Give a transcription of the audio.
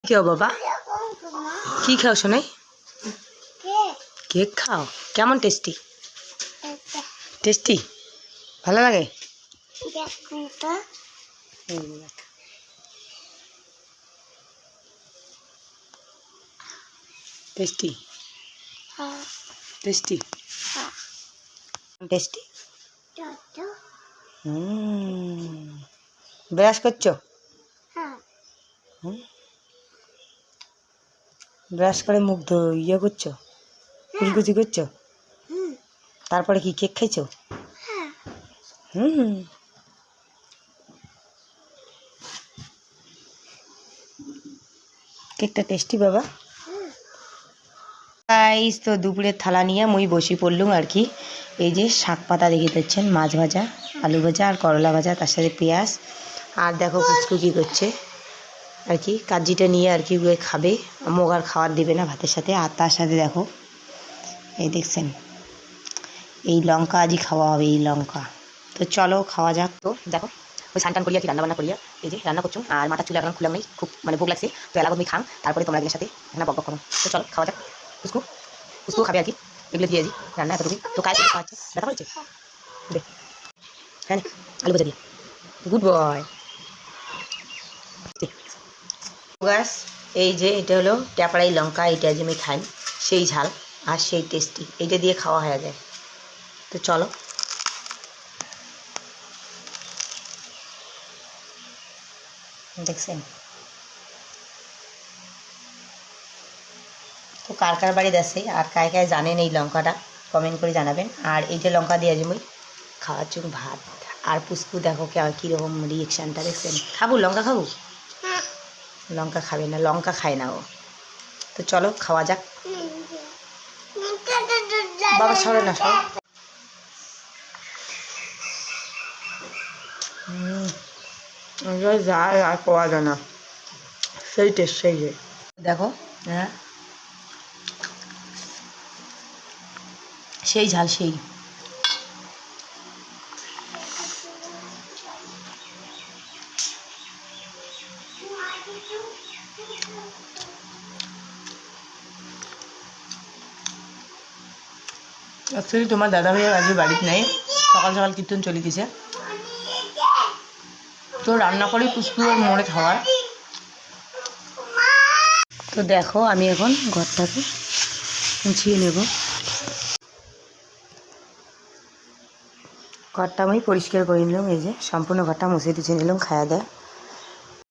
কি বাবা কি খাও শোনাই? কেক খাও? কেমন টেস্টি? টেস্টি ভালো লাগে? Tasty tasty tasty. ব্রাশ করছো? ব্রাশ করে মুখ ইয়ে করছো, কুচকুচি করছো, তারপরে কি কেক খাইছো? কেকটা টেস্টি বাবা। গাইস তো দুপুরের থালা নিয়ে মুই বসে পড়লুম আর কি। এই যে শাক পাতা দেখে দিচ্ছেন, মাছ ভাজা, আলু ভাজা আর করলা ভাজা, তার সাথে পেঁয়াজ। আর দেখো পুচকু কী করছে আর কি, কাজিটা নিয়ে আর কি খাবে, মোগার খাবার দেবে না ভাতের সাথে। আর তার সাথে দেখো এই দেখছেন এই লঙ্কা আজই খাওয়া হবে, এই লঙ্কা। তো চলো খাওয়া যাক। তো দেখো ওই স্নান করিয়া কি রান্নাবান্না করিয়া এই যে রান্না করছো, আর মাথার চুল এখন খুলাম নেই, খুব মানে ভোগ লাগছে। তো এলাকা তুমি খান, তারপরে তোমরা একদিনের সাথে এখানে বক করো। তো চলো খাওয়া যাক। পুচকু পুচকু খাবে আর কি, এগুলো দিয়ে রান্না এতটুকু। তো কাজ খাওয়াচ্ছে, দেখা হয়েছে দে। হ্যাঁ আলু ভাজা দিয়ে, গুড বয়। গাছ এই যে এটা হলো ট্যাপাড়াই লঙ্কা, এটা যে আমি খাই সেই ঝাল আর সেই টেস্টি, এইটা দিয়ে খাওয়া হয়ে যায়। তো চলো দেখছেন। তো কার কার বাড়ি দেশে আর কায় কায় জানেন এই লঙ্কাটা, কমেন্ট করে জানাবেন। আর এই যে লঙ্কা দিয়ে আজ মুই খাওয়ার জন্য ভাত। আর পুষ্কু দেখো কীরকম রিয়েকশানটা দেখছেন। খাবো লঙ্কা খাবো? লঙ্কা খাবে না, লঙ্কা খায় না ও। তো চলো খাওয়া যাক। বাবা সরে না, সর। যায় আর পাওয়া যায় না, সেই টেস্ট সেই যে দেখো। হ্যাঁ সেই ঝাল সেই। অ্যাকচুয়ালি তোমার দাদা ভাইয়া আজকে বাড়িতে নেই, সকাল সকাল কীর্তন চলে গেছে। তো রান্না করি পুষ্পুর মোড়ে খাওয়ার। তো দেখো আমি এখন ঘরটাকে মুছিয়ে নেব। ঘরটা আমি পরিষ্কার করে নিলাম, এই যে সম্পূর্ণ ঘরটা মুছে টুছে নিলাম, খাওয়া দাওয়া